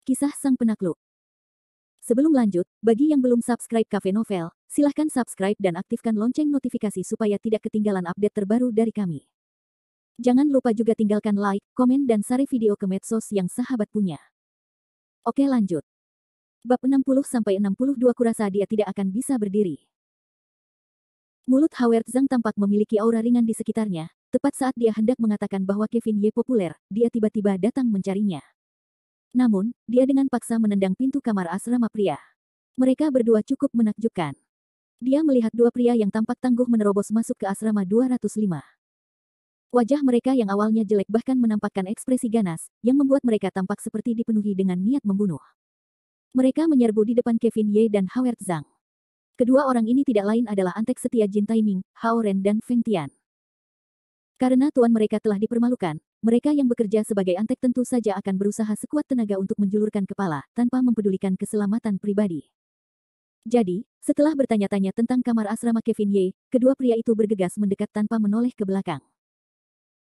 Kisah Sang Penakluk. Sebelum lanjut, bagi yang belum subscribe Cafe Novel, silahkan subscribe dan aktifkan lonceng notifikasi supaya tidak ketinggalan update terbaru dari kami. Jangan lupa juga tinggalkan like, komen dan share video ke medsos yang sahabat punya. Oke lanjut. Bab 60-62 kurasa dia tidak akan bisa berdiri. Mulut Howard Zhang tampak memiliki aura ringan di sekitarnya, tepat saat dia hendak mengatakan bahwa Kevin Ye populer, dia tiba-tiba datang mencarinya. Namun, dia dengan paksa menendang pintu kamar asrama pria. Mereka berdua cukup menakjubkan. Dia melihat dua pria yang tampak tangguh menerobos masuk ke asrama 205. Wajah mereka yang awalnya jelek bahkan menampakkan ekspresi ganas, yang membuat mereka tampak seperti dipenuhi dengan niat membunuh. Mereka menyerbu di depan Kevin Ye dan Howard Zhang. Kedua orang ini tidak lain adalah antek setia Jin Taiming, Hao Ren dan Feng Tian. Karena tuan mereka telah dipermalukan, mereka yang bekerja sebagai antek tentu saja akan berusaha sekuat tenaga untuk menjulurkan kepala, tanpa mempedulikan keselamatan pribadi. Jadi, setelah bertanya-tanya tentang kamar asrama Kevin Ye, kedua pria itu bergegas mendekat tanpa menoleh ke belakang.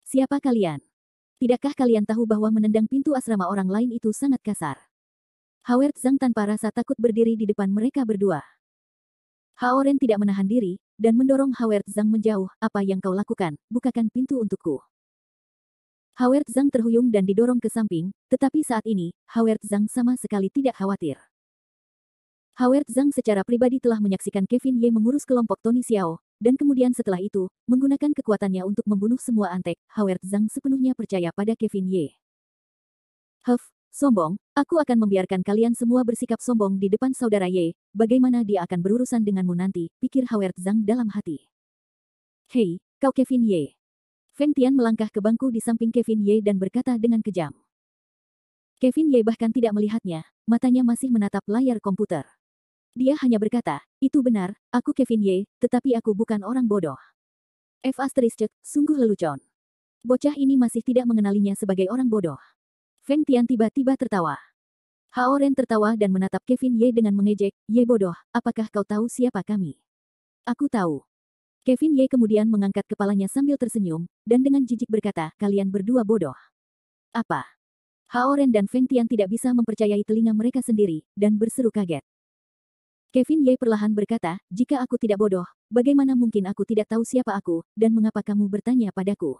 Siapa kalian? Tidakkah kalian tahu bahwa menendang pintu asrama orang lain itu sangat kasar? Howard Zhang tanpa rasa takut berdiri di depan mereka berdua. Hao Ren tidak menahan diri, dan mendorong Howard Zhang menjauh. Apa yang kau lakukan? Bukakan pintu untukku. Howard Zhang terhuyung dan didorong ke samping, tetapi saat ini, Howard Zhang sama sekali tidak khawatir. Howard Zhang secara pribadi telah menyaksikan Kevin Ye mengurus kelompok Tony Xiao, dan kemudian setelah itu, menggunakan kekuatannya untuk membunuh semua antek. Howard Zhang sepenuhnya percaya pada Kevin Ye. Sombong, aku akan membiarkan kalian semua bersikap sombong di depan saudara Ye, bagaimana dia akan berurusan denganmu nanti, pikir Howard Zhang dalam hati. Hei, kau Kevin Ye. Feng Tian melangkah ke bangku di samping Kevin Ye dan berkata dengan kejam. Kevin Ye bahkan tidak melihatnya, matanya masih menatap layar komputer. Dia hanya berkata, itu benar, aku Kevin Ye, tetapi aku bukan orang bodoh. Sungguh lelucon. Bocah ini masih tidak mengenalinya sebagai orang bodoh. Feng Tian tiba-tiba tertawa. Hao Ren tertawa dan menatap Kevin Ye dengan mengejek, Ye bodoh, apakah kau tahu siapa kami? Aku tahu. Kevin Ye kemudian mengangkat kepalanya sambil tersenyum, dan dengan jijik berkata, kalian berdua bodoh. Apa? Hao Ren dan Feng Tian tidak bisa mempercayai telinga mereka sendiri, dan berseru kaget. Kevin Ye perlahan berkata, jika aku tidak bodoh, bagaimana mungkin aku tidak tahu siapa aku, dan mengapa kamu bertanya padaku?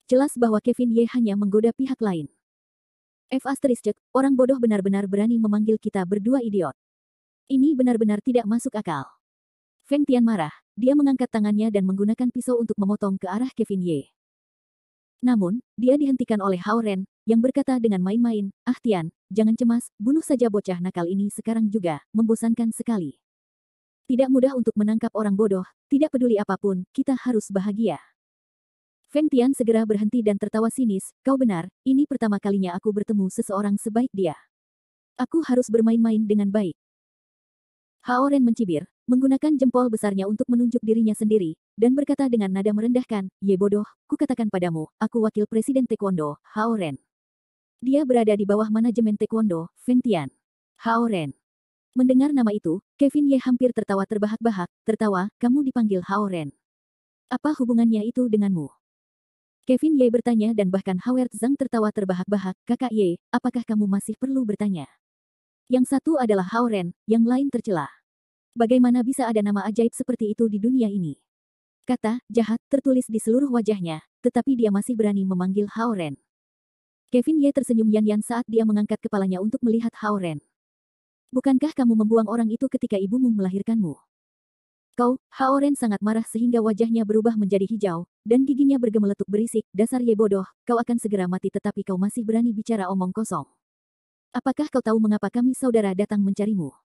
Jelas bahwa Kevin Ye hanya menggoda pihak lain. Orang bodoh benar-benar berani memanggil kita berdua idiot. Ini benar-benar tidak masuk akal. Feng Tian marah, dia mengangkat tangannya dan menggunakan pisau untuk memotong ke arah Kevin Ye. Namun, dia dihentikan oleh Hao Ren, yang berkata dengan main-main, Tian, jangan cemas, bunuh saja bocah nakal ini sekarang juga, membosankan sekali. Tidak mudah untuk menangkap orang bodoh, tidak peduli apapun, kita harus bahagia. Feng Tian segera berhenti dan tertawa sinis, kau benar, ini pertama kalinya aku bertemu seseorang sebaik dia. Aku harus bermain-main dengan baik. Hao Ren mencibir, menggunakan jempol besarnya untuk menunjuk dirinya sendiri, dan berkata dengan nada merendahkan, Ye bodoh, kukatakan padamu, aku wakil presiden taekwondo, Hao Ren. Dia berada di bawah manajemen taekwondo, Feng Tian. Hao Ren. Mendengar nama itu, Kevin Ye hampir tertawa terbahak-bahak, tertawa, kamu dipanggil Hao Ren. Apa hubungannya itu denganmu? Kevin Ye bertanya dan bahkan Howard Zhang tertawa terbahak-bahak, kakak Ye, apakah kamu masih perlu bertanya? Yang satu adalah Hao Ren, yang lain tercela. Bagaimana bisa ada nama ajaib seperti itu di dunia ini? Kata, jahat, tertulis di seluruh wajahnya, tetapi dia masih berani memanggil Hao Ren. Kevin Ye tersenyum yan-yan saat dia mengangkat kepalanya untuk melihat Hao Ren. Bukankah kamu membuang orang itu ketika ibumu melahirkanmu? Kau, Hao Ren sangat marah sehingga wajahnya berubah menjadi hijau, dan giginya bergemeletuk berisik, dasar Ye bodoh, kau akan segera mati tetapi kau masih berani bicara omong kosong. Apakah kau tahu mengapa kami saudara datang mencarimu?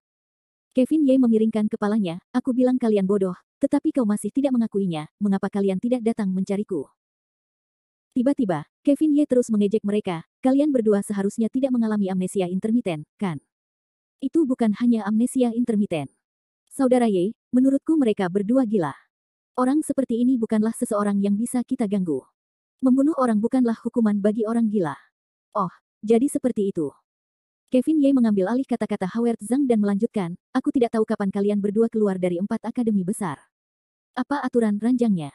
Kevin Ye memiringkan kepalanya, aku bilang kalian bodoh, tetapi kau masih tidak mengakuinya, mengapa kalian tidak datang mencariku? Tiba-tiba, Kevin Ye terus mengejek mereka, kalian berdua seharusnya tidak mengalami amnesia intermiten, kan? Itu bukan hanya amnesia intermiten. Saudara Ye, menurutku mereka berdua gila. Orang seperti ini bukanlah seseorang yang bisa kita ganggu. Membunuh orang bukanlah hukuman bagi orang gila. Oh, jadi seperti itu. Kevin Ye mengambil alih kata-kata Howard Zhang dan melanjutkan, aku tidak tahu kapan kalian berdua keluar dari 4 akademi besar. Apa aturan ranjangnya?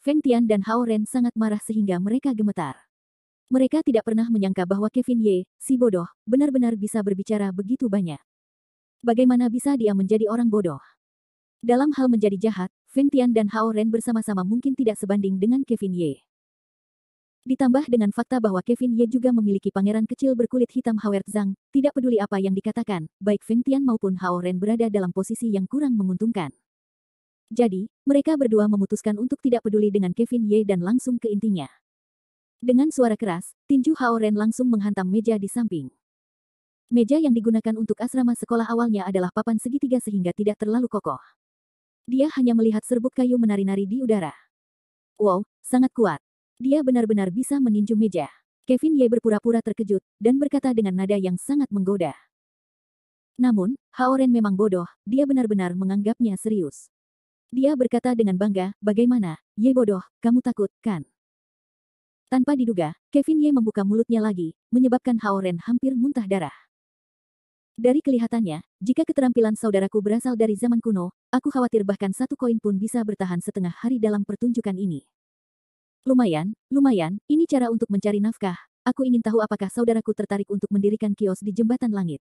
Feng Tian dan Hao Ren sangat marah sehingga mereka gemetar. Mereka tidak pernah menyangka bahwa Kevin Ye, si bodoh, benar-benar bisa berbicara begitu banyak. Bagaimana bisa dia menjadi orang bodoh? Dalam hal menjadi jahat, Feng Tian dan Hao Ren bersama-sama mungkin tidak sebanding dengan Kevin Ye. Ditambah dengan fakta bahwa Kevin Ye juga memiliki pangeran kecil berkulit hitam Howard Zhang, tidak peduli apa yang dikatakan, baik Feng Tian maupun Hao Ren berada dalam posisi yang kurang menguntungkan. Jadi, mereka berdua memutuskan untuk tidak peduli dengan Kevin Ye dan langsung ke intinya. Dengan suara keras, tinju Hao Ren langsung menghantam meja di samping. Meja yang digunakan untuk asrama sekolah awalnya adalah papan segitiga sehingga tidak terlalu kokoh. Dia hanya melihat serbuk kayu menari-nari di udara. Wow, sangat kuat. Dia benar-benar bisa meninju meja. Kevin Ye berpura-pura terkejut, dan berkata dengan nada yang sangat menggoda. Namun, Hao Ren memang bodoh, dia benar-benar menganggapnya serius. Dia berkata dengan bangga, bagaimana, Ye bodoh, kamu takut, kan? Tanpa diduga, Kevin Ye membuka mulutnya lagi, menyebabkan Hao Ren hampir muntah darah. Dari kelihatannya, jika keterampilan saudaraku berasal dari zaman kuno, aku khawatir bahkan satu koin pun bisa bertahan setengah hari dalam pertunjukan ini. Lumayan, ini cara untuk mencari nafkah. Aku ingin tahu apakah saudaraku tertarik untuk mendirikan kios di jembatan langit.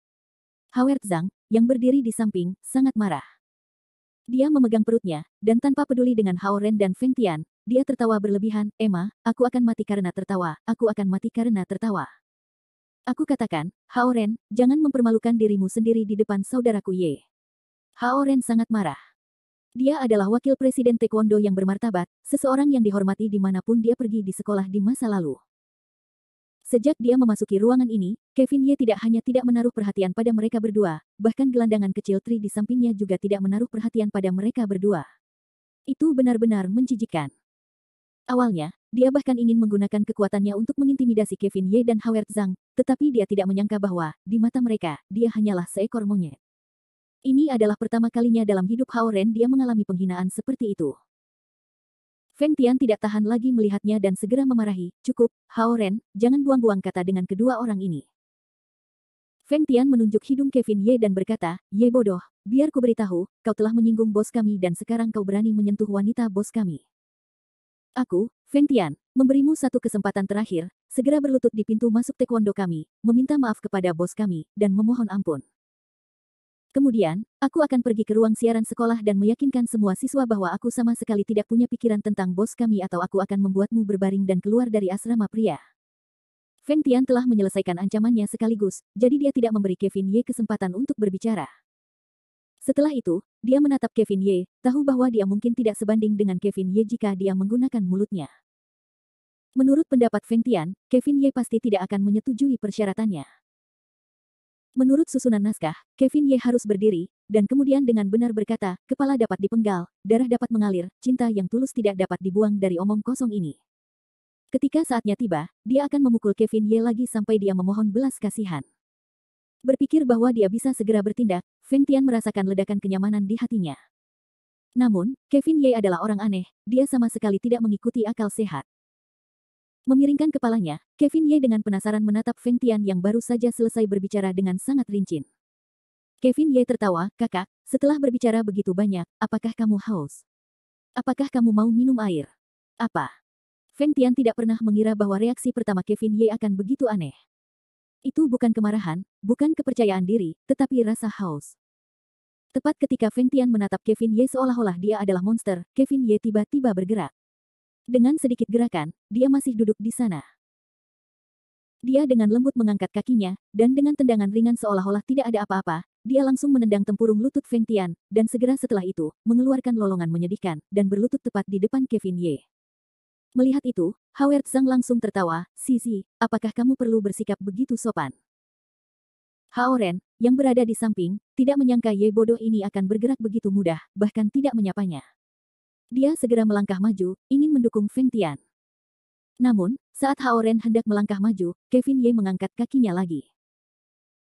Howard Zhang, yang berdiri di samping, sangat marah. Dia memegang perutnya, dan tanpa peduli dengan Hao Ren dan Feng Tian, dia tertawa berlebihan, Emma, aku akan mati karena tertawa, aku akan mati karena tertawa. Aku katakan, Hao Ren, jangan mempermalukan dirimu sendiri di depan saudaraku Ye. Hao Ren sangat marah. Dia adalah wakil presiden taekwondo yang bermartabat, seseorang yang dihormati dimanapun dia pergi di sekolah di masa lalu. Sejak dia memasuki ruangan ini, Kevin Ye tidak hanya tidak menaruh perhatian pada mereka berdua, bahkan gelandangan kecil Tri di sampingnya juga tidak menaruh perhatian pada mereka berdua. Itu benar-benar menjijikkan. Awalnya, dia bahkan ingin menggunakan kekuatannya untuk mengintimidasi Kevin Ye dan Howard Zhang, tetapi dia tidak menyangka bahwa, di mata mereka, dia hanyalah seekor monyet. Ini adalah pertama kalinya dalam hidup Hao Ren dia mengalami penghinaan seperti itu. Feng Tian tidak tahan lagi melihatnya dan segera memarahi, cukup, Hao Ren, jangan buang-buang kata dengan kedua orang ini. Feng Tian menunjuk hidung Kevin Ye dan berkata, Ye bodoh, biar ku beritahu, kau telah menyinggung bos kami dan sekarang kau berani menyentuh wanita bos kami. Aku, Feng Tian, memberimu satu kesempatan terakhir, segera berlutut di pintu masuk taekwondo kami, meminta maaf kepada bos kami, dan memohon ampun. Kemudian, aku akan pergi ke ruang siaran sekolah dan meyakinkan semua siswa bahwa aku sama sekali tidak punya pikiran tentang bos kami atau aku akan membuatmu berbaring dan keluar dari asrama pria. Feng Tian telah menyelesaikan ancamannya sekaligus, jadi dia tidak memberi Kevin Ye kesempatan untuk berbicara. Setelah itu, dia menatap Kevin Ye, tahu bahwa dia mungkin tidak sebanding dengan Kevin Ye jika dia menggunakan mulutnya. Menurut pendapat Feng Tian, Kevin Ye pasti tidak akan menyetujui persyaratannya. Menurut susunan naskah, Kevin Ye harus berdiri, dan kemudian dengan benar berkata, kepala dapat dipenggal, darah dapat mengalir, cinta yang tulus tidak dapat dibuang dari omong kosong ini. Ketika saatnya tiba, dia akan memukul Kevin Ye lagi sampai dia memohon belas kasihan. Berpikir bahwa dia bisa segera bertindak, Feng Tian merasakan ledakan kenyamanan di hatinya. Namun, Kevin Ye adalah orang aneh, dia sama sekali tidak mengikuti akal sehat. Memiringkan kepalanya, Kevin Ye dengan penasaran menatap Feng Tian yang baru saja selesai berbicara dengan sangat rincin. Kevin Ye tertawa, kakak, setelah berbicara begitu banyak, apakah kamu haus? Apakah kamu mau minum air? Apa? Feng Tian tidak pernah mengira bahwa reaksi pertama Kevin Ye akan begitu aneh. Itu bukan kemarahan, bukan kepercayaan diri, tetapi rasa haus. Tepat ketika Feng Tian menatap Kevin Ye seolah-olah dia adalah monster, Kevin Ye tiba-tiba bergerak. Dengan sedikit gerakan, dia masih duduk di sana. Dia dengan lembut mengangkat kakinya, dan dengan tendangan ringan seolah-olah tidak ada apa-apa, dia langsung menendang tempurung lutut Feng Tian, dan segera setelah itu, mengeluarkan lolongan menyedihkan, dan berlutut tepat di depan Kevin Ye. Melihat itu, Howard Zhang langsung tertawa, Sisi, apakah kamu perlu bersikap begitu sopan? Hao Ren, yang berada di samping, tidak menyangka Ye bodoh ini akan bergerak begitu mudah, bahkan tidak menyapanya. Dia segera melangkah maju, ingin mendukung Feng Tian. Namun, saat Hao Ren hendak melangkah maju, Kevin Ye mengangkat kakinya lagi.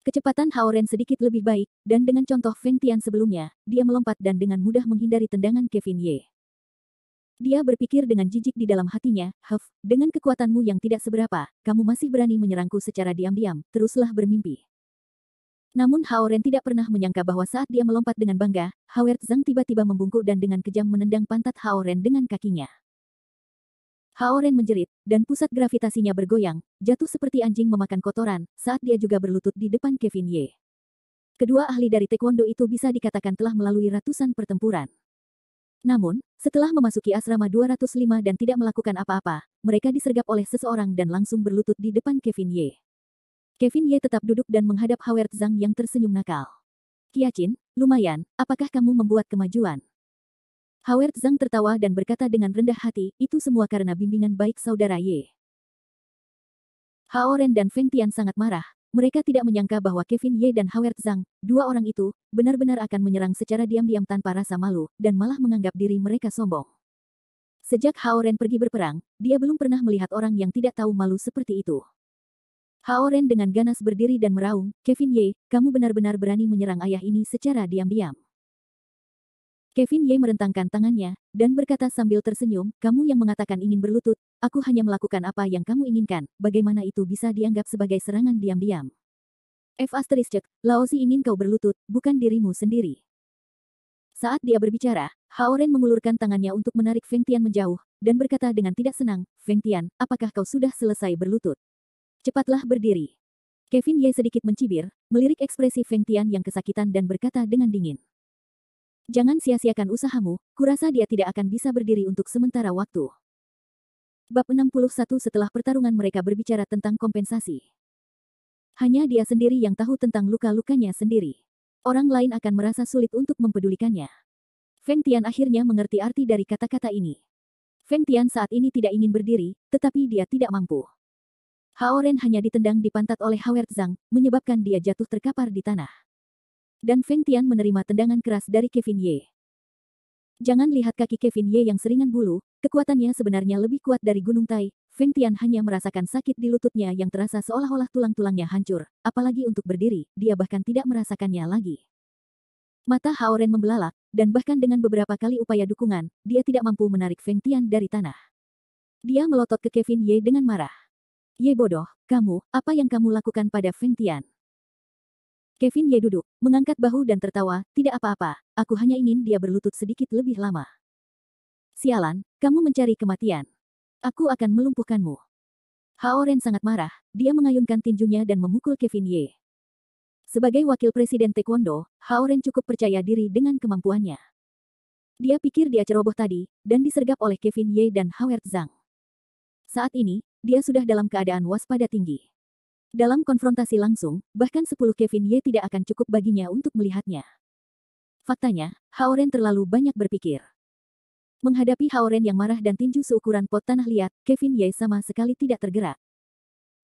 Kecepatan Hao Ren sedikit lebih baik, dan dengan contoh Feng Tian sebelumnya, dia melompat dan dengan mudah menghindari tendangan Kevin Ye. Dia berpikir dengan jijik di dalam hatinya, dengan kekuatanmu yang tidak seberapa, kamu masih berani menyerangku secara diam-diam, teruslah bermimpi. Namun Hao Ren tidak pernah menyangka bahwa saat dia melompat dengan bangga, Howard Zhang tiba-tiba membungkuk dan dengan kejam menendang pantat Hao Ren dengan kakinya. Hao Ren menjerit, dan pusat gravitasinya bergoyang, jatuh seperti anjing memakan kotoran, saat dia juga berlutut di depan Kevin Ye. Kedua ahli dari taekwondo itu bisa dikatakan telah melalui ratusan pertempuran. Namun, setelah memasuki asrama 205 dan tidak melakukan apa-apa, mereka disergap oleh seseorang dan langsung berlutut di depan Kevin Ye. Kevin Ye tetap duduk dan menghadap Howard Zhang yang tersenyum nakal. Qiaqin, lumayan, apakah kamu membuat kemajuan? Howard Zhang tertawa dan berkata dengan rendah hati, itu semua karena bimbingan baik saudara Ye. Hao Ren dan Feng Tian sangat marah. Mereka tidak menyangka bahwa Kevin Ye dan Howard Zhang, dua orang itu, benar-benar akan menyerang secara diam-diam tanpa rasa malu, dan malah menganggap diri mereka sombong. Sejak Hao Ren pergi berperang, dia belum pernah melihat orang yang tidak tahu malu seperti itu. Hao Ren dengan ganas berdiri dan meraung, Kevin Ye, kamu benar-benar berani menyerang ayah ini secara diam-diam. Kevin Ye merentangkan tangannya, dan berkata sambil tersenyum, kamu yang mengatakan ingin berlutut, aku hanya melakukan apa yang kamu inginkan, bagaimana itu bisa dianggap sebagai serangan diam-diam? Laozi ingin kau berlutut, bukan dirimu sendiri. Saat dia berbicara, Hao Ren mengulurkan tangannya untuk menarik Feng Tian menjauh, dan berkata dengan tidak senang, Feng Tian, apakah kau sudah selesai berlutut? Cepatlah berdiri. Kevin Ye sedikit mencibir, melirik ekspresi Feng Tian yang kesakitan dan berkata dengan dingin. Jangan sia-siakan usahamu, kurasa dia tidak akan bisa berdiri untuk sementara waktu. Bab 61 setelah pertarungan mereka berbicara tentang kompensasi. Hanya dia sendiri yang tahu tentang luka-lukanya sendiri. Orang lain akan merasa sulit untuk mempedulikannya. Feng Tian akhirnya mengerti arti dari kata-kata ini. Feng Tian saat ini tidak ingin berdiri, tetapi dia tidak mampu. Hao Ren hanya ditendang di pantat oleh Howard Zhang, menyebabkan dia jatuh terkapar di tanah. Dan Feng Tian menerima tendangan keras dari Kevin Ye. Jangan lihat kaki Kevin Ye yang seringan bulu, kekuatannya sebenarnya lebih kuat dari Gunung Tai. Feng Tian hanya merasakan sakit di lututnya yang terasa seolah-olah tulang-tulangnya hancur, apalagi untuk berdiri, dia bahkan tidak merasakannya lagi. Mata Hao Ren membelalak, dan bahkan dengan beberapa kali upaya dukungan, dia tidak mampu menarik Feng Tian dari tanah. Dia melotot ke Kevin Ye dengan marah. Ye bodoh, kamu, apa yang kamu lakukan pada Feng Tian? Kevin Ye duduk, mengangkat bahu dan tertawa, tidak apa-apa, aku hanya ingin dia berlutut sedikit lebih lama. Sialan, kamu mencari kematian. Aku akan melumpuhkanmu. Hao Ren sangat marah, dia mengayunkan tinjunya dan memukul Kevin Ye. Sebagai wakil presiden taekwondo, Hao Ren cukup percaya diri dengan kemampuannya. Dia pikir dia ceroboh tadi, dan disergap oleh Kevin Ye dan Howard Zhang. Saat ini, dia sudah dalam keadaan waspada tinggi. Dalam konfrontasi langsung, bahkan 10 Kevin Ye tidak akan cukup baginya untuk melihatnya. Faktanya, Hao Ren terlalu banyak berpikir. Menghadapi Hao Ren yang marah dan tinju seukuran pot tanah liat, Kevin Ye sama sekali tidak tergerak.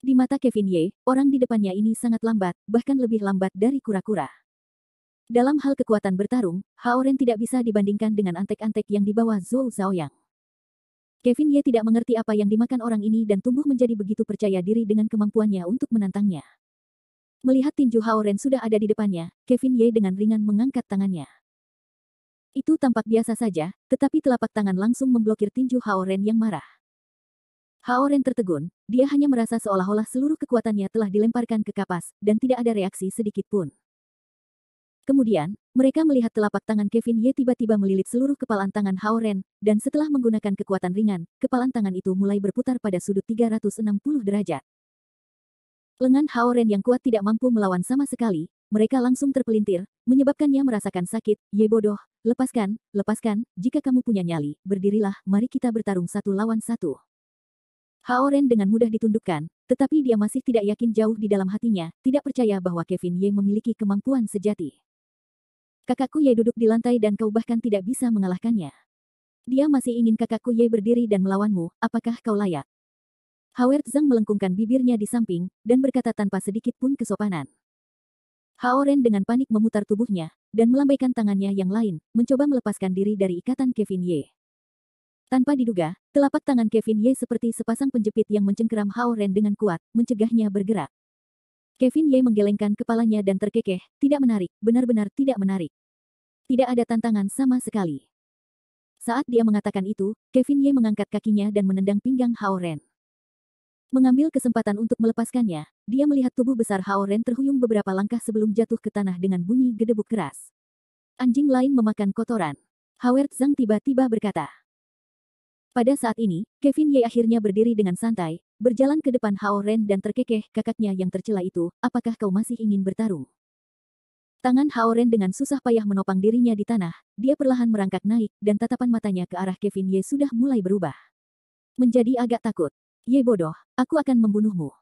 Di mata Kevin Ye, orang di depannya ini sangat lambat, bahkan lebih lambat dari kura-kura. Dalam hal kekuatan bertarung, Hao Ren tidak bisa dibandingkan dengan antek-antek yang di bawah Zhou Zhaoyang. Kevin Ye tidak mengerti apa yang dimakan orang ini dan tumbuh menjadi begitu percaya diri dengan kemampuannya untuk menantangnya. Melihat tinju Hao Ren sudah ada di depannya, Kevin Ye dengan ringan mengangkat tangannya. Itu tampak biasa saja, tetapi telapak tangan langsung memblokir tinju Hao Ren yang marah. Hao Ren tertegun, dia hanya merasa seolah-olah seluruh kekuatannya telah dilemparkan ke kapas, dan tidak ada reaksi sedikit pun. Kemudian, mereka melihat telapak tangan Kevin Ye tiba-tiba melilit seluruh kepalan tangan Hao Ren, dan setelah menggunakan kekuatan ringan, kepalan tangan itu mulai berputar pada sudut 360 derajat. Lengan Hao Ren yang kuat tidak mampu melawan sama sekali, mereka langsung terpelintir, menyebabkannya merasakan sakit. Ye bodoh, lepaskan, lepaskan, jika kamu punya nyali, berdirilah, mari kita bertarung 1 lawan 1. Hao Ren dengan mudah ditundukkan, tetapi dia masih tidak yakin jauh di dalam hatinya, tidak percaya bahwa Kevin Ye memiliki kemampuan sejati. Kakakku Ye duduk di lantai dan kau bahkan tidak bisa mengalahkannya. Dia masih ingin kakakku Ye berdiri dan melawanmu, apakah kau layak? Howard Zhang melengkungkan bibirnya di samping, dan berkata tanpa sedikit pun kesopanan. Hao Ren dengan panik memutar tubuhnya, dan melambaikan tangannya yang lain, mencoba melepaskan diri dari ikatan Kevin Ye. Tanpa diduga, telapak tangan Kevin Ye seperti sepasang penjepit yang mencengkeram Hao Ren dengan kuat, mencegahnya bergerak. Kevin Ye menggelengkan kepalanya dan terkekeh, tidak menarik, benar-benar tidak menarik. Tidak ada tantangan sama sekali. Saat dia mengatakan itu, Kevin Ye mengangkat kakinya dan menendang pinggang Hao Ren. Mengambil kesempatan untuk melepaskannya, dia melihat tubuh besar Hao Ren terhuyung beberapa langkah sebelum jatuh ke tanah dengan bunyi gedebuk keras. Anjing lain memakan kotoran. Howard Zhang tiba-tiba berkata. Pada saat ini, Kevin Ye akhirnya berdiri dengan santai, berjalan ke depan Hao Ren dan terkekeh kakaknya yang tercela itu, apakah kau masih ingin bertarung? Tangan Hao Ren dengan susah payah menopang dirinya di tanah, dia perlahan merangkak naik, dan tatapan matanya ke arah Kevin Ye sudah mulai berubah. Menjadi agak takut. Ye bodoh, aku akan membunuhmu.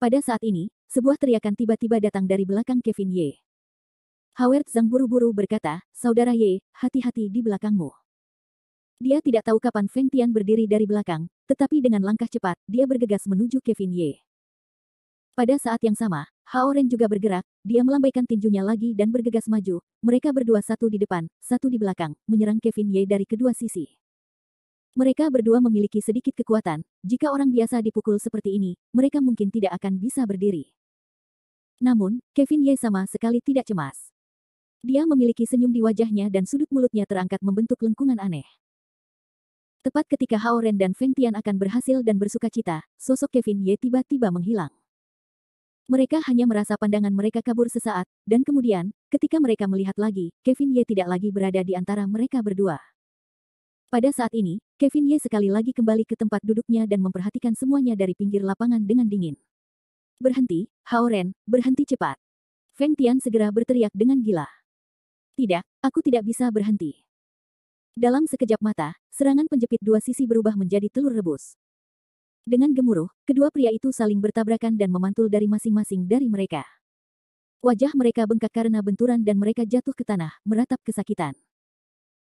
Pada saat ini, sebuah teriakan tiba-tiba datang dari belakang Kevin Ye. Howard Zhang buru-buru berkata, Saudara Ye, hati-hati di belakangmu. Dia tidak tahu kapan Feng Tian berdiri dari belakang, tetapi dengan langkah cepat, dia bergegas menuju Kevin Ye. Pada saat yang sama, Hao Ren juga bergerak, dia melambaikan tinjunya lagi dan bergegas maju, mereka berdua satu di depan, satu di belakang, menyerang Kevin Ye dari kedua sisi. Mereka berdua memiliki sedikit kekuatan, jika orang biasa dipukul seperti ini, mereka mungkin tidak akan bisa berdiri. Namun, Kevin Ye sama sekali tidak cemas. Dia memiliki senyum di wajahnya dan sudut mulutnya terangkat membentuk lengkungan aneh. Tepat ketika Hao Ren dan Feng Tian akan berhasil dan bersukacita, sosok Kevin Ye tiba-tiba menghilang. Mereka hanya merasa pandangan mereka kabur sesaat, dan kemudian, ketika mereka melihat lagi, Kevin Ye tidak lagi berada di antara mereka berdua. Pada saat ini, Kevin Ye sekali lagi kembali ke tempat duduknya dan memperhatikan semuanya dari pinggir lapangan dengan dingin. Berhenti, Hao Ren, berhenti cepat. Feng Tian segera berteriak dengan gila. Tidak, aku tidak bisa berhenti. Dalam sekejap mata, serangan penjepit dua sisi berubah menjadi telur rebus. Dengan gemuruh, kedua pria itu saling bertabrakan dan memantul dari masing-masing dari mereka. Wajah mereka bengkak karena benturan dan mereka jatuh ke tanah, meratap kesakitan.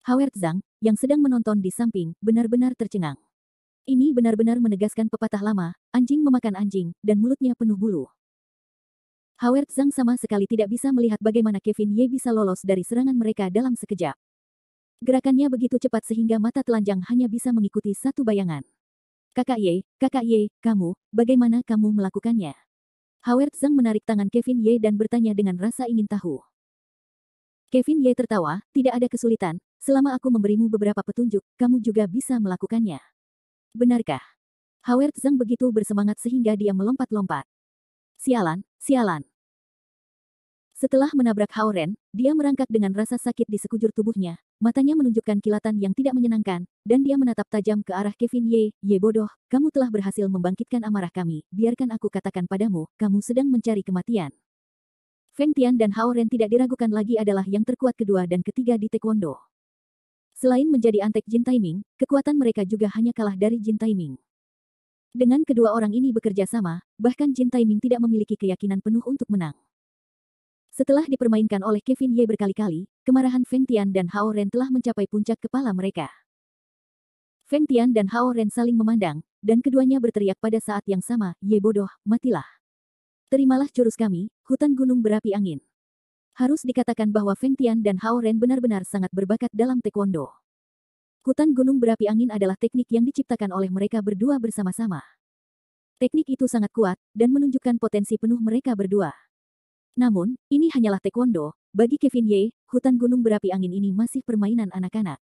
Howard Zhang, yang sedang menonton di samping, benar-benar tercengang. Ini benar-benar menegaskan pepatah lama, anjing memakan anjing, dan mulutnya penuh bulu. Howard Zhang sama sekali tidak bisa melihat bagaimana Kevin Ye bisa lolos dari serangan mereka dalam sekejap. Gerakannya begitu cepat sehingga mata telanjang hanya bisa mengikuti satu bayangan. Kakak Ye, kamu, bagaimana kamu melakukannya? Howard Zhang menarik tangan Kevin Ye dan bertanya dengan rasa ingin tahu. Kevin Ye tertawa, tidak ada kesulitan, selama aku memberimu beberapa petunjuk, kamu juga bisa melakukannya. Benarkah? Howard Zhang begitu bersemangat sehingga dia melompat-lompat. Sialan, sialan. Setelah menabrak Hao Ren, dia merangkak dengan rasa sakit di sekujur tubuhnya, matanya menunjukkan kilatan yang tidak menyenangkan, dan dia menatap tajam ke arah Kevin Ye, Ye bodoh, kamu telah berhasil membangkitkan amarah kami, biarkan aku katakan padamu, kamu sedang mencari kematian. Feng Tian dan Hao Ren tidak diragukan lagi adalah yang terkuat kedua dan ketiga di Taekwondo. Selain menjadi antek Jin Taiming, kekuatan mereka juga hanya kalah dari Jin Taiming. Dengan kedua orang ini bekerja sama, bahkan Jin Taiming tidak memiliki keyakinan penuh untuk menang. Setelah dipermainkan oleh Kevin Ye berkali-kali, kemarahan Feng Tian dan Hao Ren telah mencapai puncak kepala mereka. Feng Tian dan Hao Ren saling memandang, dan keduanya berteriak pada saat yang sama, Ye bodoh, matilah. Terimalah jurus kami, hutan gunung berapi angin. Harus dikatakan bahwa Feng Tian dan Hao Ren benar-benar sangat berbakat dalam Taekwondo. Hutan gunung berapi angin adalah teknik yang diciptakan oleh mereka berdua bersama-sama. Teknik itu sangat kuat, dan menunjukkan potensi penuh mereka berdua. Namun, ini hanyalah Taekwondo, bagi Kevin Ye, hutan gunung berapi angin ini masih permainan anak-anak.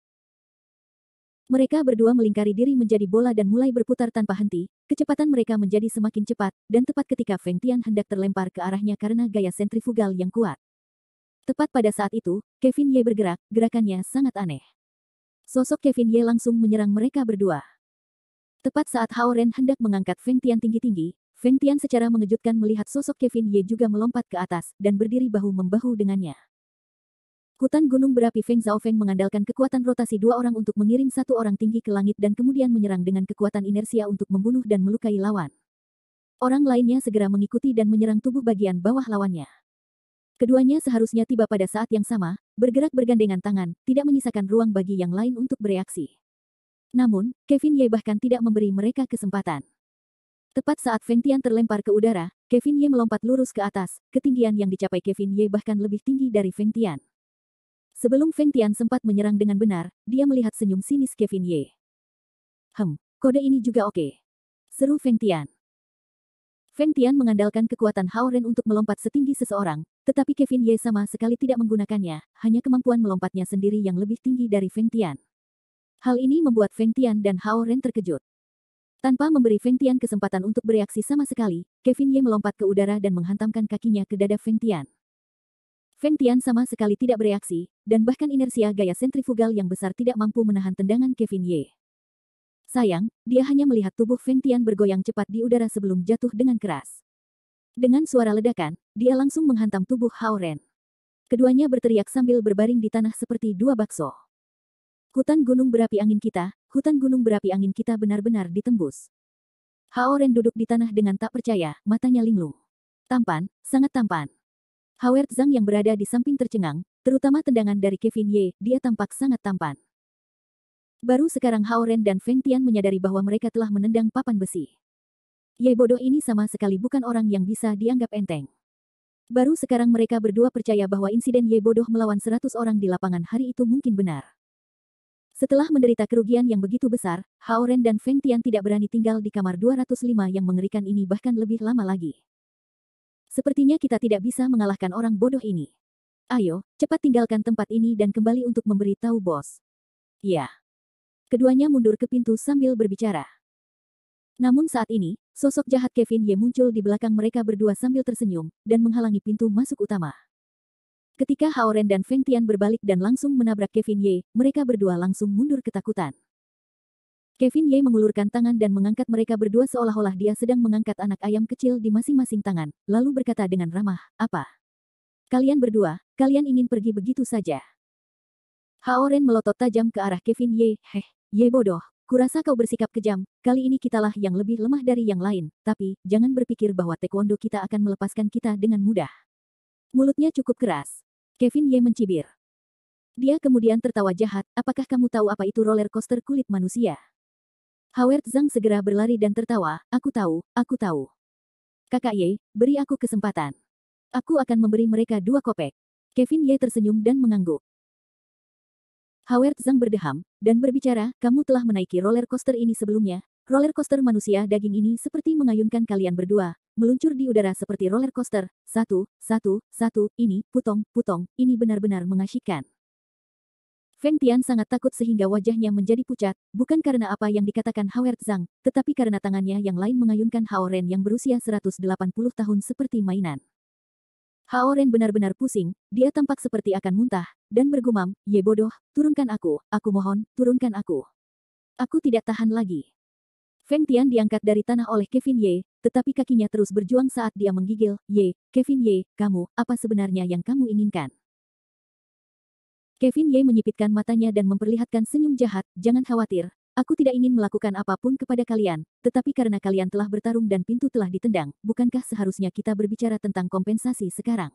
Mereka berdua melingkari diri menjadi bola dan mulai berputar tanpa henti, kecepatan mereka menjadi semakin cepat, dan tepat ketika Feng Tian hendak terlempar ke arahnya karena gaya sentrifugal yang kuat. Tepat pada saat itu, Kevin Ye bergerak, gerakannya sangat aneh. Sosok Kevin Ye langsung menyerang mereka berdua. Tepat saat Hao Ren hendak mengangkat Feng Tian tinggi-tinggi, Feng Tian secara mengejutkan melihat sosok Kevin Ye juga melompat ke atas dan berdiri bahu-membahu dengannya. Hutan gunung berapi Feng Zhaofeng mengandalkan kekuatan rotasi dua orang untuk mengirim satu orang tinggi ke langit dan kemudian menyerang dengan kekuatan inersia untuk membunuh dan melukai lawan. Orang lainnya segera mengikuti dan menyerang tubuh bagian bawah lawannya. Keduanya seharusnya tiba pada saat yang sama, bergerak bergandengan tangan, tidak menyisakan ruang bagi yang lain untuk bereaksi. Namun, Kevin Ye bahkan tidak memberi mereka kesempatan. Tepat saat Feng Tian terlempar ke udara, Kevin Ye melompat lurus ke atas, ketinggian yang dicapai Kevin Ye bahkan lebih tinggi dari Feng Tian. Sebelum Feng Tian sempat menyerang dengan benar, dia melihat senyum sinis Kevin Ye. Kode ini juga oke. Seru Feng Tian. Feng Tian mengandalkan kekuatan Hao Ren untuk melompat setinggi seseorang, tetapi Kevin Ye sama sekali tidak menggunakannya, hanya kemampuan melompatnya sendiri yang lebih tinggi dari Feng Tian. Hal ini membuat Feng Tian dan Hao Ren terkejut. Tanpa memberi Feng Tian kesempatan untuk bereaksi sama sekali, Kevin Ye melompat ke udara dan menghantamkan kakinya ke dada Feng Tian. Feng Tian sama sekali tidak bereaksi, dan bahkan inersia gaya sentrifugal yang besar tidak mampu menahan tendangan Kevin Ye. Sayang, dia hanya melihat tubuh Feng Tian bergoyang cepat di udara sebelum jatuh dengan keras. Dengan suara ledakan, dia langsung menghantam tubuh Hao Ren. Keduanya berteriak sambil berbaring di tanah seperti dua bakso. Hutan gunung berapi angin kita, hutan gunung berapi angin kita benar-benar ditembus. Hao Ren duduk di tanah dengan tak percaya, matanya linglung. Tampan, sangat tampan. Howard Zhang yang berada di samping tercengang, terutama tendangan dari Kevin Ye, dia tampak sangat tampan. Baru sekarang Hao Ren dan Feng Tian menyadari bahwa mereka telah menendang papan besi. Ye bodoh ini sama sekali bukan orang yang bisa dianggap enteng. Baru sekarang mereka berdua percaya bahwa insiden Ye bodoh melawan 100 orang di lapangan hari itu mungkin benar. Setelah menderita kerugian yang begitu besar, Hao Ren dan Feng Tian tidak berani tinggal di kamar 205 yang mengerikan ini bahkan lebih lama lagi. Sepertinya kita tidak bisa mengalahkan orang bodoh ini. Ayo, cepat tinggalkan tempat ini dan kembali untuk memberi tahu bos. Ya. Keduanya mundur ke pintu sambil berbicara. Namun saat ini, sosok jahat Kevin Ye muncul di belakang mereka berdua sambil tersenyum, dan menghalangi pintu masuk utama. Ketika Hao Ren dan Feng Tian berbalik dan langsung menabrak Kevin Ye, mereka berdua langsung mundur ketakutan. Kevin Ye mengulurkan tangan dan mengangkat mereka berdua seolah-olah dia sedang mengangkat anak ayam kecil di masing-masing tangan, lalu berkata dengan ramah, "Apa? Kalian berdua, kalian ingin pergi begitu saja?" Hao Ren melotot tajam ke arah Kevin Ye, Ye bodoh, kurasa kau bersikap kejam, kali ini kitalah yang lebih lemah dari yang lain, tapi, jangan berpikir bahwa taekwondo kita akan melepaskan kita dengan mudah." Mulutnya cukup keras. Kevin Ye mencibir. Dia kemudian tertawa jahat, "Apakah kamu tahu apa itu roller coaster kulit manusia?" Howard Zhang segera berlari dan tertawa, aku tahu. Kakak Ye, beri aku kesempatan. Aku akan memberi mereka 2 kopek. Kevin Ye tersenyum dan mengangguk. Howard Zhang berdeham, dan berbicara, kamu telah menaiki roller coaster ini sebelumnya. Roller coaster manusia daging ini seperti mengayunkan kalian berdua, meluncur di udara seperti roller coaster. Satu, ini, putong, ini benar-benar mengasyikkan. Feng Tian sangat takut sehingga wajahnya menjadi pucat, bukan karena apa yang dikatakan Howard Zhang, tetapi karena tangannya yang lain mengayunkan Hao Ren yang berusia 180 tahun seperti mainan. Hao Ren benar-benar pusing, dia tampak seperti akan muntah, dan bergumam, Ye bodoh, turunkan aku mohon, turunkan aku. Aku tidak tahan lagi. Feng Tian diangkat dari tanah oleh Kevin Ye, tetapi kakinya terus berjuang saat dia menggigil, Ye, Kevin Ye, kamu, apa sebenarnya yang kamu inginkan? Kevin Ye menyipitkan matanya dan memperlihatkan senyum jahat, jangan khawatir, aku tidak ingin melakukan apapun kepada kalian, tetapi karena kalian telah bertarung dan pintu telah ditendang, bukankah seharusnya kita berbicara tentang kompensasi sekarang?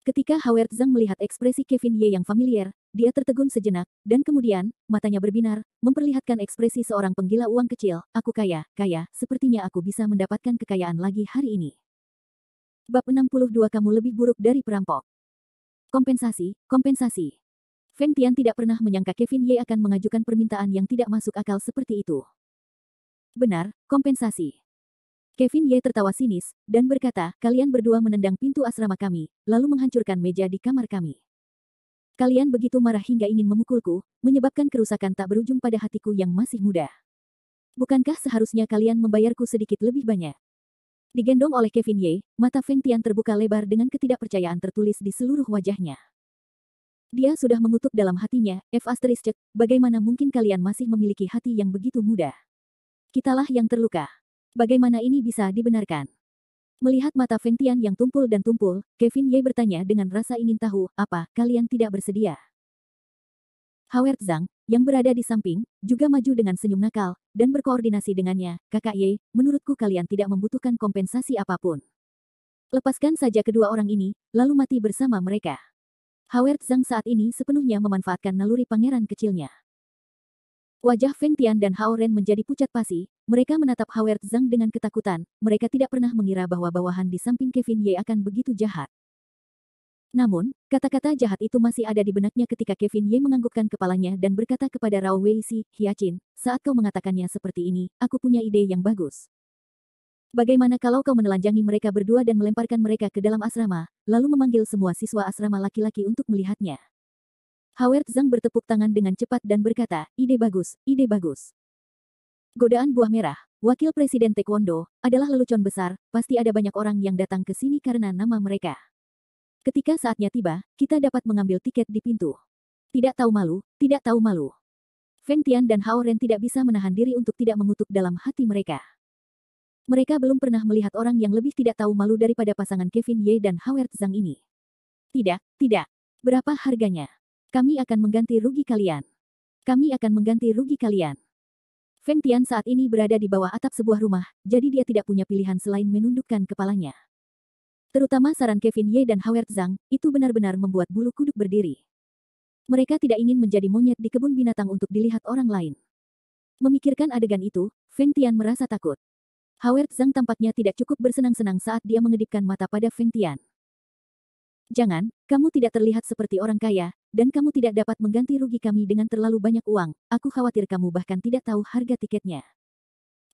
Ketika Howard Zhang melihat ekspresi Kevin Ye yang familiar, dia tertegun sejenak, dan kemudian, matanya berbinar, memperlihatkan ekspresi seorang penggila uang kecil, aku kaya, sepertinya aku bisa mendapatkan kekayaan lagi hari ini. Bab 62 Kamu lebih buruk dari perampok. Kompensasi. Feng Tian tidak pernah menyangka Kevin Ye akan mengajukan permintaan yang tidak masuk akal seperti itu. Benar, kompensasi. Kevin Ye tertawa sinis, dan berkata, kalian berdua menendang pintu asrama kami, lalu menghancurkan meja di kamar kami. Kalian begitu marah hingga ingin memukulku, menyebabkan kerusakan tak berujung pada hatiku yang masih muda. Bukankah seharusnya kalian membayarku sedikit lebih banyak? Digendong oleh Kevin Ye, mata Feng Tian terbuka lebar dengan ketidakpercayaan tertulis di seluruh wajahnya. Dia sudah mengutuk dalam hatinya, bagaimana mungkin kalian masih memiliki hati yang begitu mudah? Kitalah yang terluka. Bagaimana ini bisa dibenarkan? Melihat mata Feng Tian yang tumpul dan tumpul, Kevin Ye bertanya dengan rasa ingin tahu, apa, kalian tidak bersedia? Howard Zhang, yang berada di samping, juga maju dengan senyum nakal, dan berkoordinasi dengannya, Kakak Ye, menurutku kalian tidak membutuhkan kompensasi apapun. Lepaskan saja kedua orang ini, lalu mati bersama mereka. Howard Zhang saat ini sepenuhnya memanfaatkan naluri pangeran kecilnya. Wajah Feng Tian dan Hao Ren menjadi pucat pasi, mereka menatap Howard Zhang dengan ketakutan, mereka tidak pernah mengira bahwa bawahan di samping Kevin Ye akan begitu jahat. Namun, kata-kata jahat itu masih ada di benaknya ketika Kevin Ye menganggukkan kepalanya dan berkata kepada Rao Weisi, Hyacin, saat kau mengatakannya seperti ini, aku punya ide yang bagus. Bagaimana kalau kau menelanjangi mereka berdua dan melemparkan mereka ke dalam asrama, lalu memanggil semua siswa asrama laki-laki untuk melihatnya? Howard Zhang bertepuk tangan dengan cepat dan berkata, ide bagus, ide bagus. Godaan buah merah, wakil presiden taekwondo, adalah lelucon besar, pasti ada banyak orang yang datang ke sini karena nama mereka. Ketika saatnya tiba, kita dapat mengambil tiket di pintu. Tidak tahu malu, tidak tahu malu. Feng Tian dan Hao Ren tidak bisa menahan diri untuk tidak mengutuk dalam hati mereka. Mereka belum pernah melihat orang yang lebih tidak tahu malu daripada pasangan Kevin Ye dan Howard Zhang ini. Tidak, tidak. Berapa harganya? Kami akan mengganti rugi kalian. Kami akan mengganti rugi kalian. Feng Tian saat ini berada di bawah atap sebuah rumah, jadi dia tidak punya pilihan selain menundukkan kepalanya. Terutama saran Kevin Ye dan Howard Zhang, itu benar-benar membuat bulu kuduk berdiri. Mereka tidak ingin menjadi monyet di kebun binatang untuk dilihat orang lain. Memikirkan adegan itu, Feng Tian merasa takut. Howard Zhang tampaknya tidak cukup bersenang-senang saat dia mengedipkan mata pada Feng Tian. Jangan, kamu tidak terlihat seperti orang kaya, dan kamu tidak dapat mengganti rugi kami dengan terlalu banyak uang. Aku khawatir kamu bahkan tidak tahu harga tiketnya.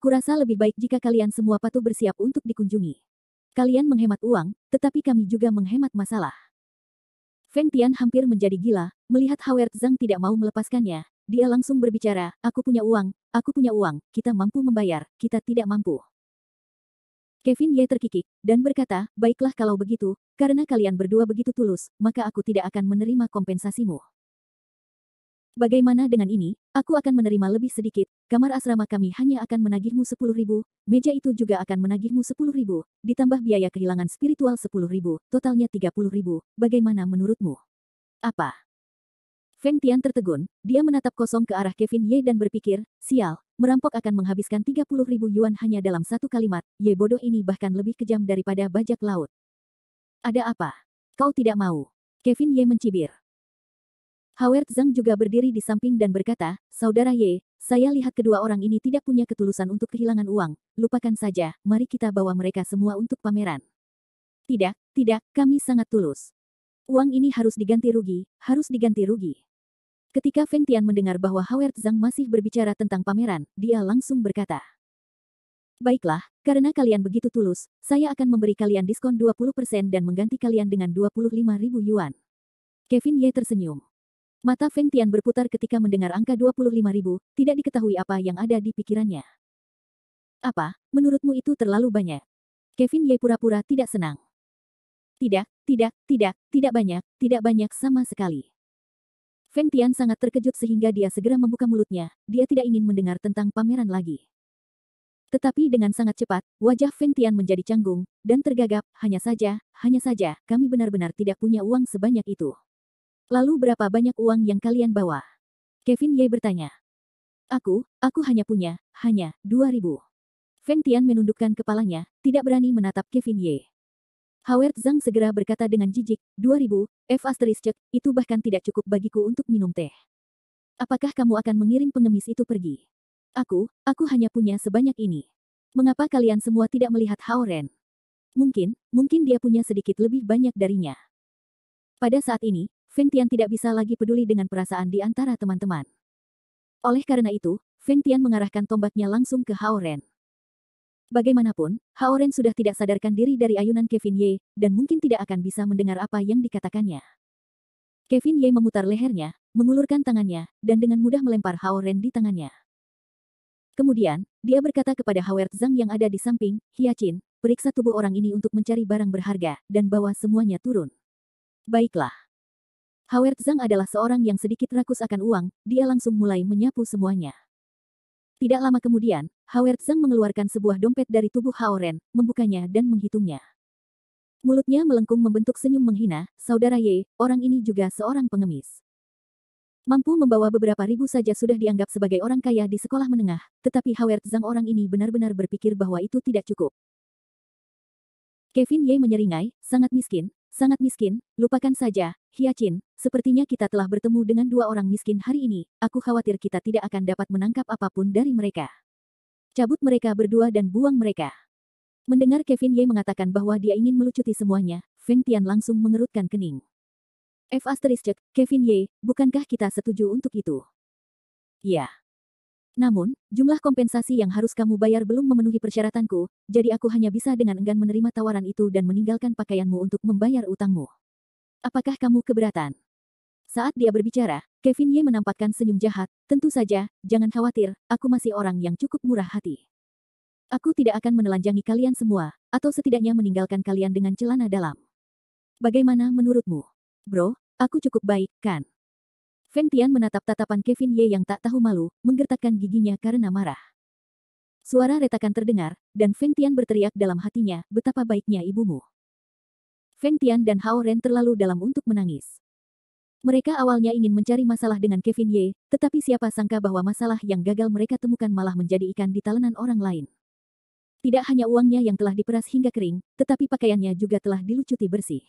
Kurasa lebih baik jika kalian semua patuh bersiap untuk dikunjungi. Kalian menghemat uang, tetapi kami juga menghemat masalah. Feng Tian hampir menjadi gila, melihat Howard Zhang tidak mau melepaskannya. Dia langsung berbicara, aku punya uang, kita mampu membayar, kita tidak mampu. Kevin Ye terkikik, dan berkata, baiklah kalau begitu, karena kalian berdua begitu tulus, maka aku tidak akan menerima kompensasimu. Bagaimana dengan ini, aku akan menerima lebih sedikit, kamar asrama kami hanya akan menagihmu 10.000, meja itu juga akan menagihmu 10.000, ditambah biaya kehilangan spiritual 10.000, totalnya 30.000, bagaimana menurutmu? Apa? Feng Tian tertegun, dia menatap kosong ke arah Kevin Ye dan berpikir, sial, merampok akan menghabiskan 30.000 yuan hanya dalam satu kalimat, Ye bodoh ini bahkan lebih kejam daripada bajak laut. Ada apa? Kau tidak mau? Kevin Ye mencibir. Howard Zhang juga berdiri di samping dan berkata, Saudara Ye, saya lihat kedua orang ini tidak punya ketulusan untuk kehilangan uang, lupakan saja, mari kita bawa mereka semua untuk pameran. Tidak, tidak, kami sangat tulus. Uang ini harus diganti rugi, harus diganti rugi. Ketika Feng Tian mendengar bahwa Howard Zhang masih berbicara tentang pameran, dia langsung berkata, baiklah, karena kalian begitu tulus, saya akan memberi kalian diskon 20% dan mengganti kalian dengan 25.000 yuan. Kevin Ye tersenyum. Mata Feng Tian berputar ketika mendengar angka 25.000, tidak diketahui apa yang ada di pikirannya. Apa, menurutmu itu terlalu banyak? Kevin Ye pura-pura tidak senang. Tidak banyak sama sekali. Feng Tian sangat terkejut sehingga dia segera membuka mulutnya, dia tidak ingin mendengar tentang pameran lagi. Tetapi dengan sangat cepat, wajah Feng Tian menjadi canggung, dan tergagap, hanya saja, kami benar-benar tidak punya uang sebanyak itu. Lalu berapa banyak uang yang kalian bawa? Kevin Ye bertanya. Aku hanya punya, 2.000. Feng Tian menundukkan kepalanya, tidak berani menatap Kevin Ye. Howard Zhang segera berkata dengan jijik, 2.000, itu bahkan tidak cukup bagiku untuk minum teh. Apakah kamu akan mengirim pengemis itu pergi? Aku hanya punya sebanyak ini. Mengapa kalian semua tidak melihat Hao Ren? Mungkin dia punya sedikit lebih banyak darinya. Pada saat ini, Feng Tian tidak bisa lagi peduli dengan perasaan di antara teman-teman. Oleh karena itu, Feng Tian mengarahkan tombaknya langsung ke Hao Ren. Bagaimanapun, Hao Ren sudah tidak sadarkan diri dari ayunan Kevin Ye, dan mungkin tidak akan bisa mendengar apa yang dikatakannya. Kevin Ye memutar lehernya, mengulurkan tangannya, dan dengan mudah melempar Hao Ren di tangannya. Kemudian, dia berkata kepada Howard Zhang yang ada di samping, Hiachin, periksa tubuh orang ini untuk mencari barang berharga, dan bawa semuanya turun. Baiklah. Howard Zhang adalah seorang yang sedikit rakus akan uang, dia langsung mulai menyapu semuanya. Tidak lama kemudian, Howard Zhang mengeluarkan sebuah dompet dari tubuh Hao Ren, membukanya dan menghitungnya. Mulutnya melengkung membentuk senyum menghina, Saudara Ye, orang ini juga seorang pengemis. Mampu membawa beberapa ribu saja sudah dianggap sebagai orang kaya di sekolah menengah, tetapi Howard Zhang orang ini benar-benar berpikir bahwa itu tidak cukup. Kevin Ye menyeringai, sangat miskin, lupakan saja, Hiachin, sepertinya kita telah bertemu dengan dua orang miskin hari ini, aku khawatir kita tidak akan dapat menangkap apapun dari mereka. Cabut mereka berdua dan buang mereka. Mendengar Kevin Ye mengatakan bahwa dia ingin melucuti semuanya, Feng Tian langsung mengerutkan kening. Kevin Ye, bukankah kita setuju untuk itu? Ya. Namun, jumlah kompensasi yang harus kamu bayar belum memenuhi persyaratanku, jadi aku hanya bisa dengan enggan menerima tawaran itu dan meninggalkan pakaianmu untuk membayar utangmu. Apakah kamu keberatan? Saat dia berbicara, Kevin Ye menampakkan senyum jahat, tentu saja, jangan khawatir, aku masih orang yang cukup murah hati. Aku tidak akan menelanjangi kalian semua, atau setidaknya meninggalkan kalian dengan celana dalam. Bagaimana menurutmu? Bro, aku cukup baik, kan? Feng Tian menatap tatapan Kevin Ye yang tak tahu malu, menggertakkan giginya karena marah. Suara retakan terdengar, dan Feng Tian berteriak dalam hatinya, betapa baiknya ibumu. Feng Tian dan Hao Ren terlalu dalam untuk menangis. Mereka awalnya ingin mencari masalah dengan Kevin Ye, tetapi siapa sangka bahwa masalah yang gagal mereka temukan malah menjadi ikan di talenan orang lain. Tidak hanya uangnya yang telah diperas hingga kering, tetapi pakaiannya juga telah dilucuti bersih.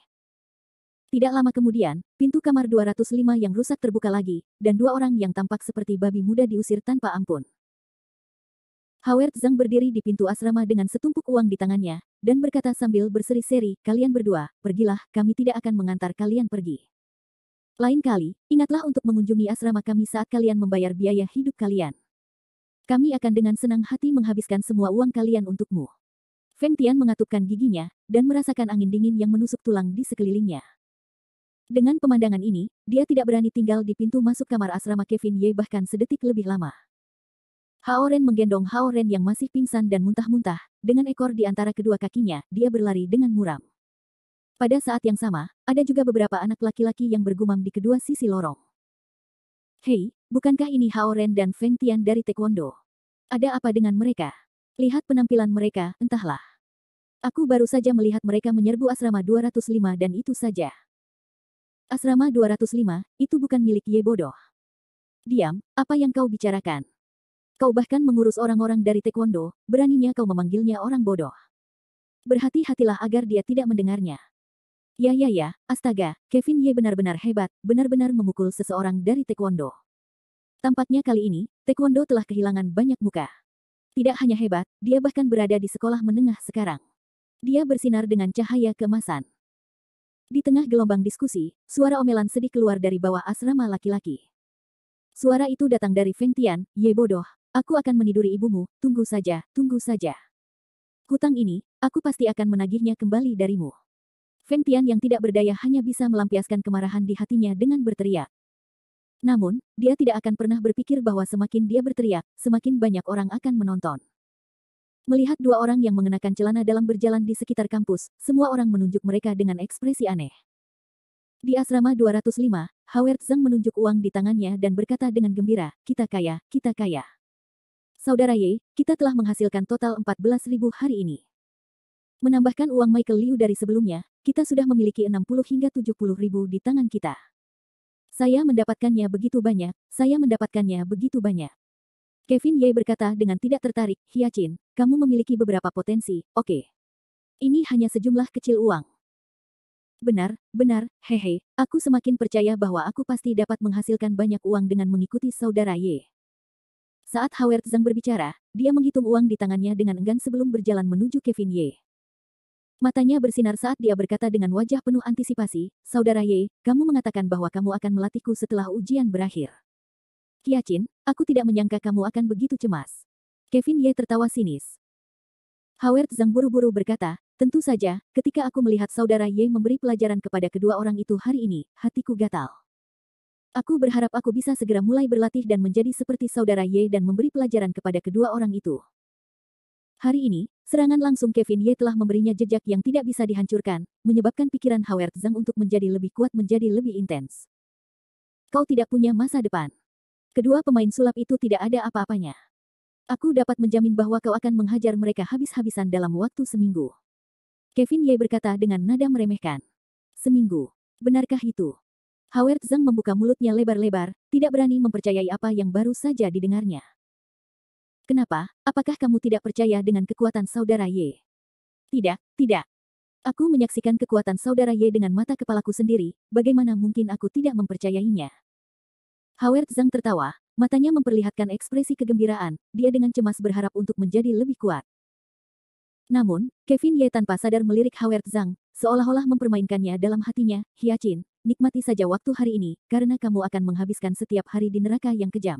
Tidak lama kemudian, pintu kamar 205 yang rusak terbuka lagi, dan dua orang yang tampak seperti babi muda diusir tanpa ampun. Howard Zhang berdiri di pintu asrama dengan setumpuk uang di tangannya, dan berkata sambil berseri-seri, kalian berdua, pergilah, kami tidak akan mengantar kalian pergi. Lain kali, ingatlah untuk mengunjungi asrama kami saat kalian membayar biaya hidup kalian. Kami akan dengan senang hati menghabiskan semua uang kalian untukmu. Feng Tian mengatupkan giginya, dan merasakan angin dingin yang menusuk tulang di sekelilingnya. Dengan pemandangan ini, dia tidak berani tinggal di pintu masuk kamar asrama Kevin Ye bahkan sedetik lebih lama. Hao Ren menggendong Hao Ren yang masih pingsan dan muntah-muntah, dengan ekor di antara kedua kakinya, dia berlari dengan muram. Pada saat yang sama, ada juga beberapa anak laki-laki yang bergumam di kedua sisi lorong. Hei, bukankah ini Hao Ren dan Feng Tian dari Taekwondo? Ada apa dengan mereka? Lihat penampilan mereka, entahlah. Aku baru saja melihat mereka menyerbu asrama 205 dan itu saja. Asrama 205, itu bukan milik Ye bodoh. Diam, apa yang kau bicarakan? Kau bahkan mengurus orang-orang dari Taekwondo, beraninya kau memanggilnya orang bodoh. Berhati-hatilah agar dia tidak mendengarnya. Ya, astaga, Kevin Ye benar-benar hebat, benar-benar memukul seseorang dari Taekwondo. Tampaknya kali ini, Taekwondo telah kehilangan banyak muka. Tidak hanya hebat, dia bahkan berada di sekolah menengah sekarang. Dia bersinar dengan cahaya keemasan. Di tengah gelombang diskusi, suara omelan sedih keluar dari bawah asrama laki-laki. Suara itu datang dari Feng Tian, Ye bodoh, aku akan meniduri ibumu, tunggu saja, tunggu saja. Hutang ini, aku pasti akan menagihnya kembali darimu. Feng Tian yang tidak berdaya hanya bisa melampiaskan kemarahan di hatinya dengan berteriak. Namun, dia tidak akan pernah berpikir bahwa semakin dia berteriak, semakin banyak orang akan menonton. Melihat dua orang yang mengenakan celana dalam berjalan di sekitar kampus, semua orang menunjuk mereka dengan ekspresi aneh. Di asrama 205, Howard Zhang menunjuk uang di tangannya dan berkata dengan gembira, kita kaya, kita kaya. Saudara Ye, kita telah menghasilkan total 14.000 hari ini. Menambahkan uang Michael Liu dari sebelumnya, kita sudah memiliki 60 hingga 70.000 di tangan kita. Saya mendapatkannya begitu banyak, saya mendapatkannya begitu banyak. Kevin Ye berkata dengan tidak tertarik, Hyacin, kamu memiliki beberapa potensi, oke. Ini hanya sejumlah kecil uang. Benar, hehe, aku semakin percaya bahwa aku pasti dapat menghasilkan banyak uang dengan mengikuti saudara Ye. Saat Howard Zhang berbicara, dia menghitung uang di tangannya dengan enggan sebelum berjalan menuju Kevin Ye. Matanya bersinar saat dia berkata dengan wajah penuh antisipasi, saudara Ye, kamu mengatakan bahwa kamu akan melatihku setelah ujian berakhir. Hyacin, aku tidak menyangka kamu akan begitu cemas. Kevin Ye tertawa sinis. Howard Zhang buru-buru berkata, tentu saja, ketika aku melihat saudara Ye memberi pelajaran kepada kedua orang itu hari ini, hatiku gatal. Aku berharap aku bisa segera mulai berlatih dan menjadi seperti saudara Ye dan memberi pelajaran kepada kedua orang itu. Hari ini, serangan langsung Kevin Ye telah memberinya jejak yang tidak bisa dihancurkan, menyebabkan pikiran Howard Zhang untuk menjadi lebih kuat menjadi lebih intens. Kau tidak punya masa depan. Kedua pemain sulap itu tidak ada apa-apanya. Aku dapat menjamin bahwa kau akan menghajar mereka habis-habisan dalam waktu seminggu. Kevin Ye berkata dengan nada meremehkan. Seminggu. Benarkah itu? Howard Zhang membuka mulutnya lebar-lebar, tidak berani mempercayai apa yang baru saja didengarnya. Kenapa? Apakah kamu tidak percaya dengan kekuatan saudara Ye? Tidak. Aku menyaksikan kekuatan saudara Ye dengan mata kepalaku sendiri, bagaimana mungkin aku tidak mempercayainya? Howard Zhang tertawa, matanya memperlihatkan ekspresi kegembiraan, dia dengan cemas berharap untuk menjadi lebih kuat. Namun, Kevin Ye tanpa sadar melirik Howard Zhang, seolah-olah mempermainkannya dalam hatinya, Hyacin, nikmati saja waktu hari ini, karena kamu akan menghabiskan setiap hari di neraka yang kejam.